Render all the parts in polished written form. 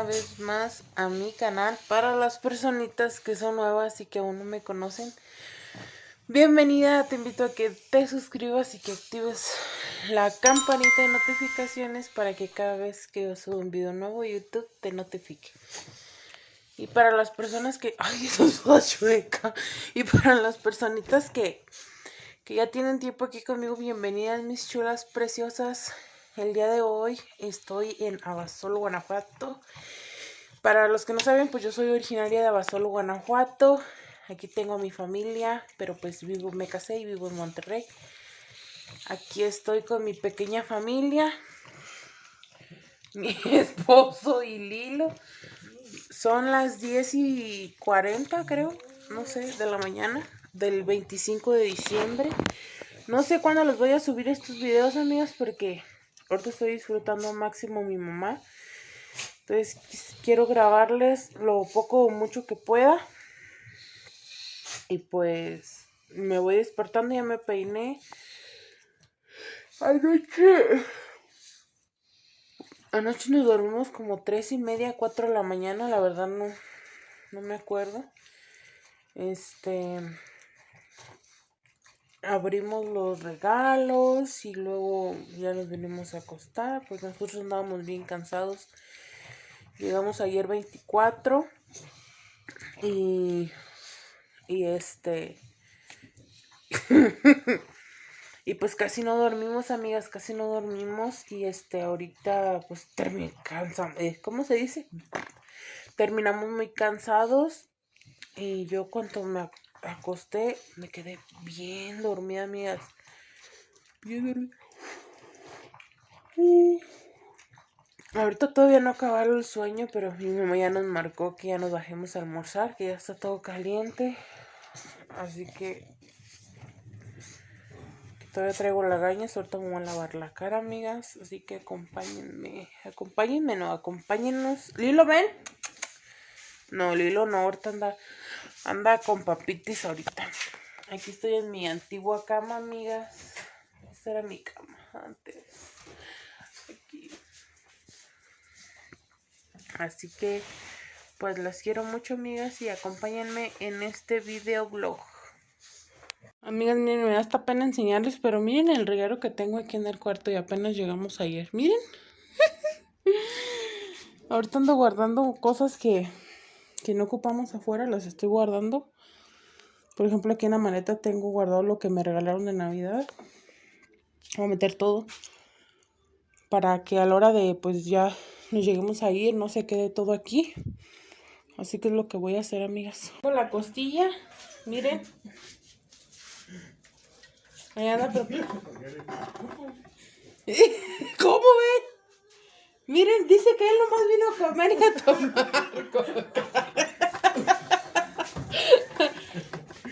una vez más a mi canal. Para las personitas que son nuevas y que aún no me conocen, bienvenida. Te invito a que te suscribas y que actives la campanita de notificaciones para que cada vez que yo suba un video nuevo YouTube te notifique. Y para las personas que... ¡Ay, eso es la chueca! Y para las personitas que ya tienen tiempo aquí conmigo, bienvenidas mis chulas preciosas. El día de hoy estoy en Abasolo, Guanajuato. Para los que no saben, pues yo soy originaria de Abasolo, Guanajuato. Aquí tengo a mi familia, pero pues me casé y vivo en Monterrey. Aquí estoy con mi pequeña familia, mi esposo y Lilo. Son las 10:40, creo, no sé, de la mañana, del 25 de diciembre. No sé cuándo los voy a subir estos videos, amigas, porque ahorita estoy disfrutando al máximo mi mamá. Entonces quiero grabarles lo poco o mucho que pueda. Y pues me voy despertando, ya me peiné. Anoche nos dormimos como 3:30, 4 de la mañana. La verdad no me acuerdo. Abrimos los regalos y luego ya nos venimos a acostar. Pues nosotros andábamos bien cansados. Llegamos ayer 24 y y pues casi no dormimos, amigas, casi no dormimos. Y ahorita pues ¿cómo se dice? Terminamos muy cansados. Y yo cuando me acosté me quedé bien dormida, amigas. Bien dormida. Ahorita todavía no acabaron el sueño, pero mi mamá ya nos marcó que ya nos bajemos a almorzar, que ya está todo caliente. Así que todavía traigo lagañas, ahorita me voy a lavar la cara, amigas. Así que acompáñennos. Lilo, ven. No, Lilo no, ahorita anda con papitis ahorita. Aquí estoy en mi antigua cama, amigas. Esta era mi cama antes. Aquí. Así que pues las quiero mucho, amigas, y acompáñenme en este video blog. Amigas, miren, me da hasta pena enseñarles, pero miren el reguero que tengo aquí en el cuarto y apenas llegamos ayer. Miren. Ahorita ando guardando cosas que no ocupamos afuera, las estoy guardando. Por ejemplo, aquí en la maleta tengo guardado lo que me regalaron de Navidad. Voy a meter todo para que a la hora de pues ya nos lleguemos a ir, no se quede todo aquí. Así que es lo que voy a hacer, amigas. Con la costilla, miren. Ahí anda, pero... ¿Cómo ven? Miren, dice que él nomás vino a comer y a tomar.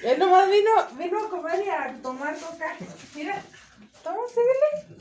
Él nomás vino a comer y a tomar coca. Mira, toma, síguele.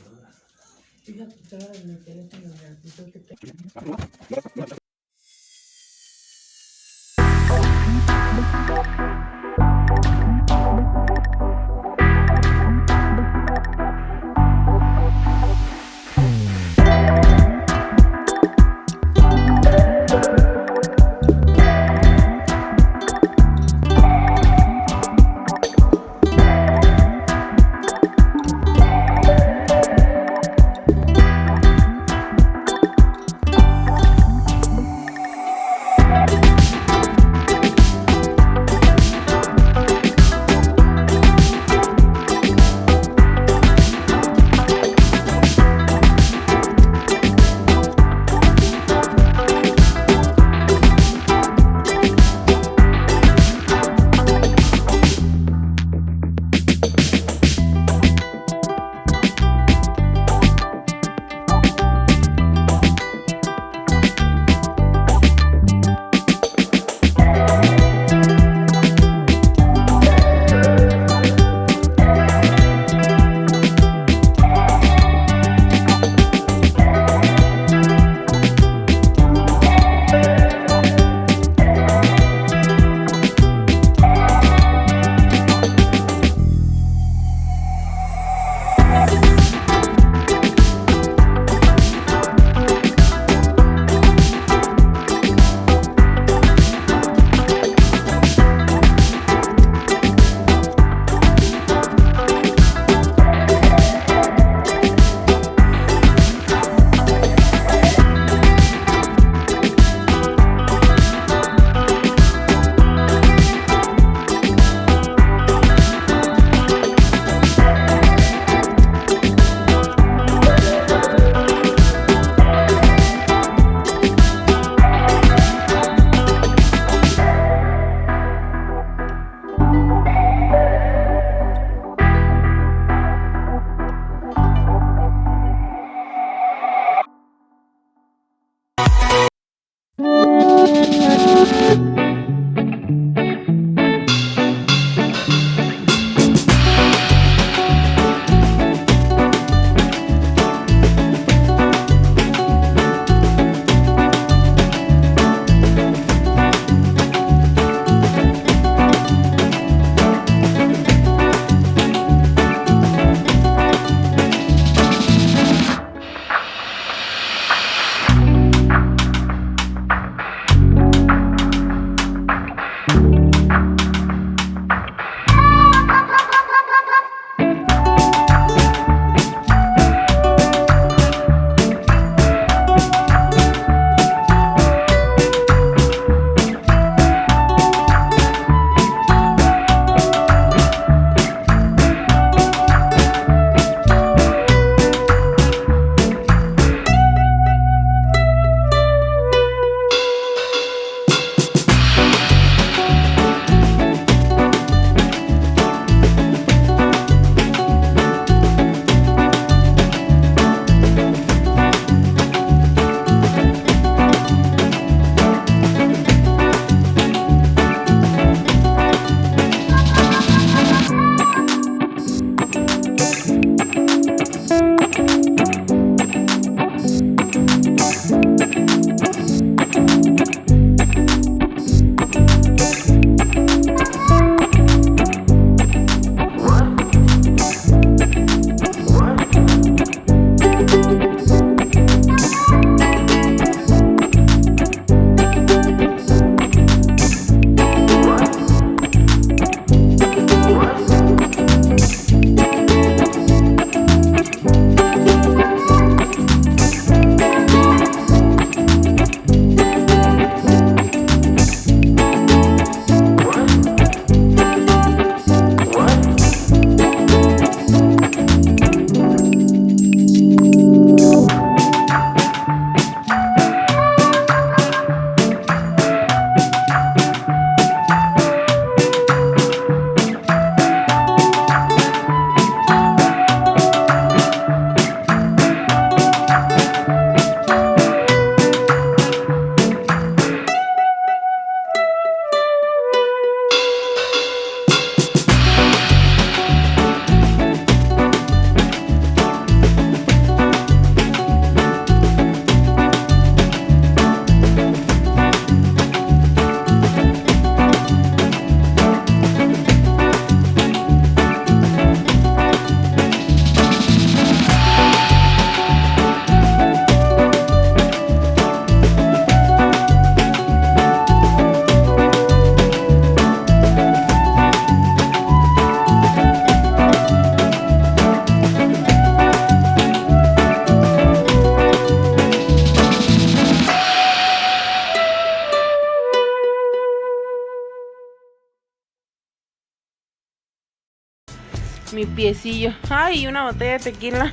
mi piecillo. Ay, una botella de tequila.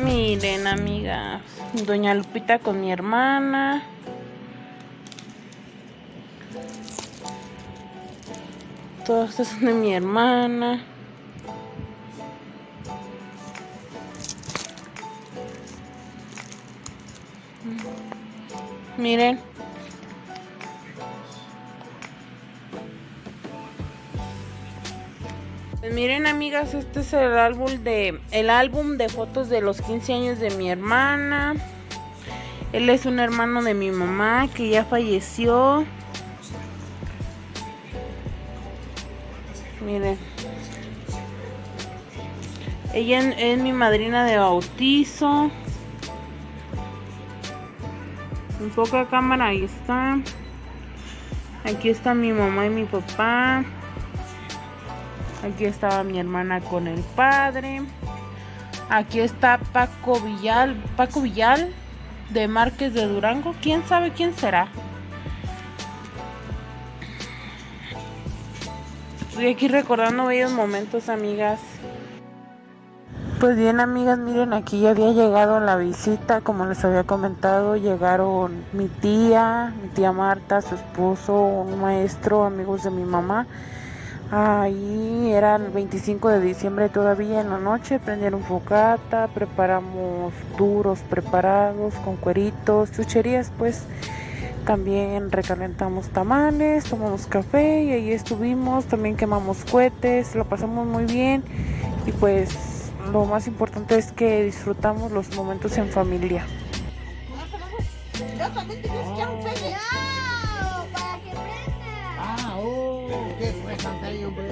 Miren, amigas, doña Lupita con mi hermana. Todas estas son de mi hermana. Miren. Pues miren, amigas, este es el álbum de fotos de los 15 años de mi hermana. Él es un hermano de mi mamá que ya falleció. Miren. Ella es mi madrina de bautizo. En poca cámara, ahí está. Aquí está mi mamá y mi papá. Aquí estaba mi hermana con el padre. Aquí está Paco Villal de Márquez de Durango. ¿Quién sabe quién será? Estoy aquí recordando bellos momentos, amigas. Pues bien, amigas, miren, aquí ya había llegado la visita, como les había comentado. Llegaron mi tía Marta, su esposo, un maestro, amigos de mi mamá. Ahí era el 25 de diciembre todavía en la noche. Prendieron fogata, preparamos duros preparados con cueritos, chucherías, pues. También recalentamos tamales, tomamos café y ahí estuvimos. También quemamos cohetes, lo pasamos muy bien. Y pues lo más importante es que disfrutamos los momentos en familia. Yo también te quiero un pegue. No, para que prenda. Ah, oh, qué fue Santaño, hombre.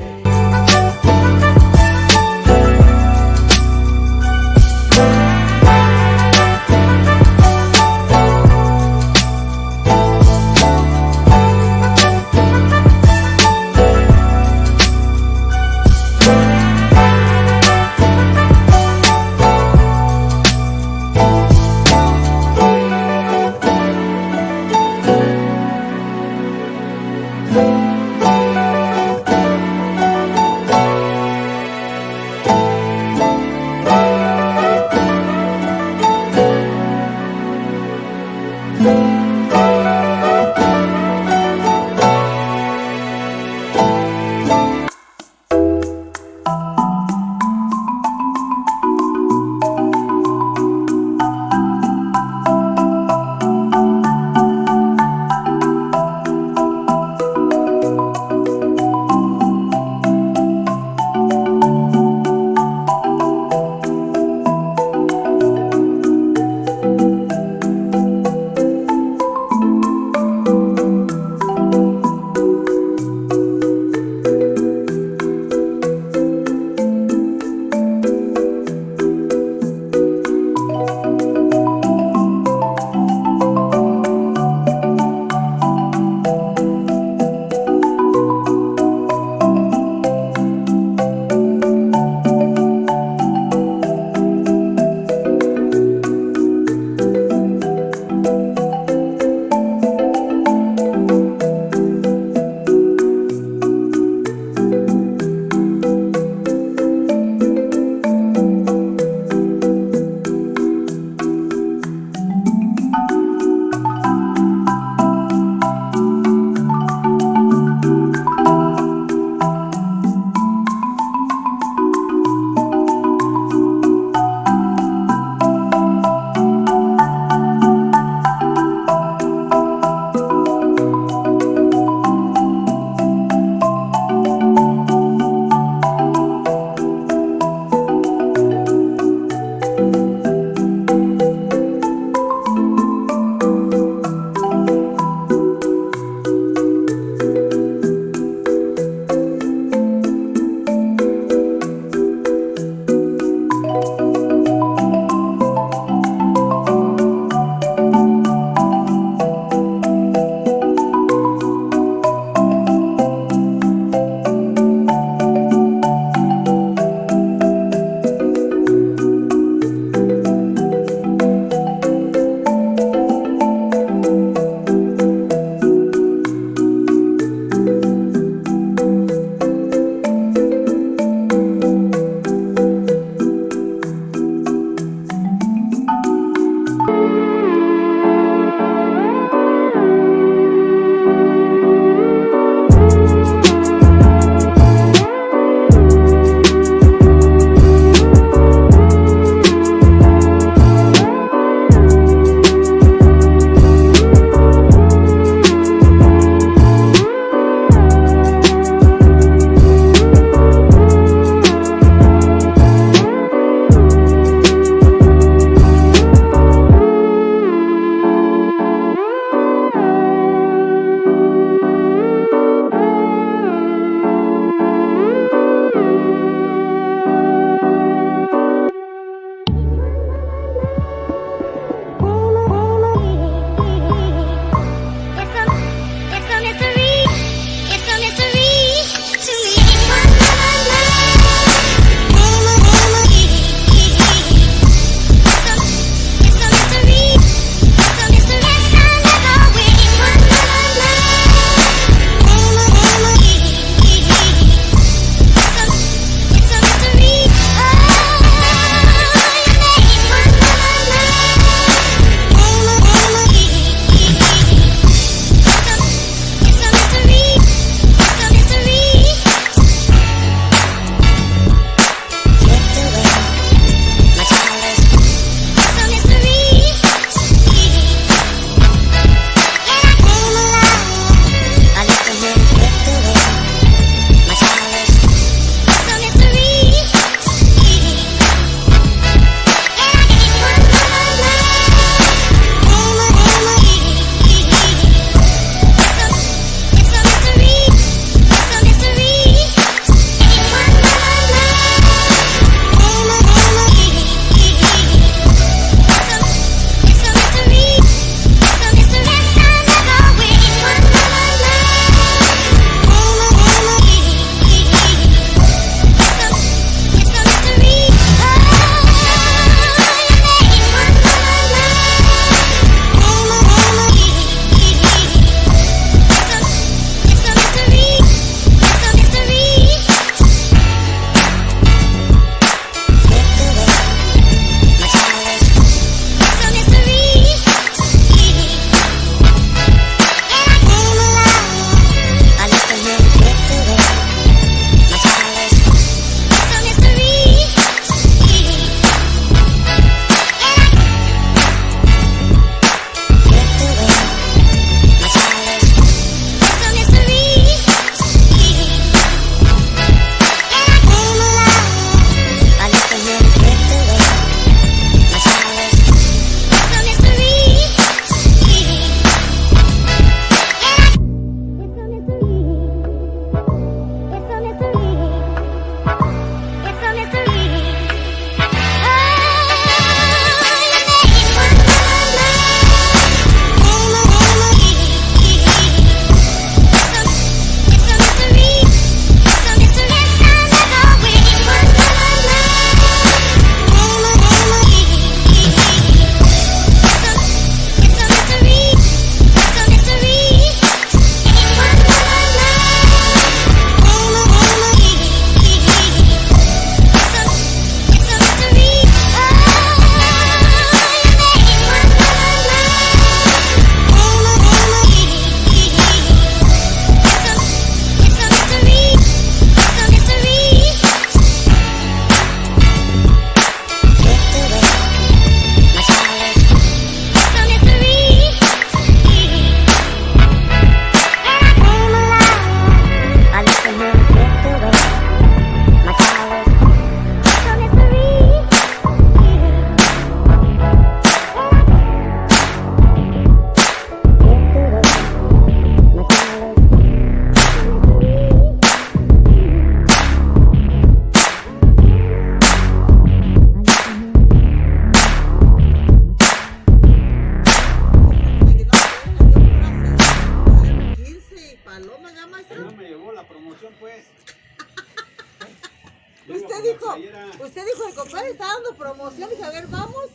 Usted dijo, el compadre está dando promoción. Dijo, a ver, vamos.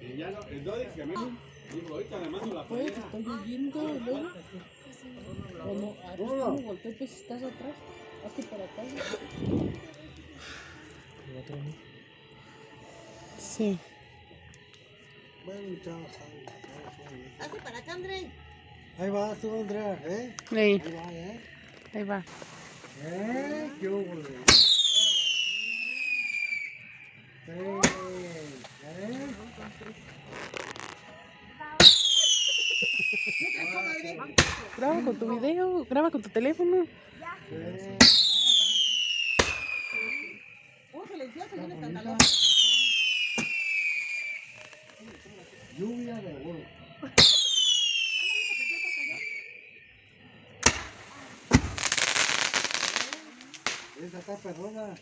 Y ya no dije que me digo, ahorita le mando la Pues playera. estoy oyendo, luego. Bueno, ¿cómo volteo? Pues estás atrás. Hazte para acá. Sí. Bueno, chavos. Hazte para acá, André. Ahí vas tú, Andrea, ¿eh? Ahí, Ahí va, ¿eh? ahí va. ¿Qué hubo? Graba con tu video, graba con tu teléfono. Silencioso, yo no escandaloso. Lluvia de oro. Esa está perrona.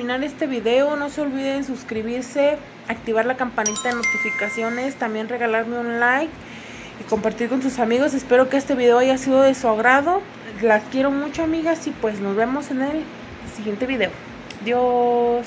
terminar este video, no se olviden suscribirse, activar la campanita de notificaciones, también regalarme un like y compartir con sus amigos. Espero que este video haya sido de su agrado. Las quiero mucho, amigas, y pues nos vemos en el siguiente video. Adiós.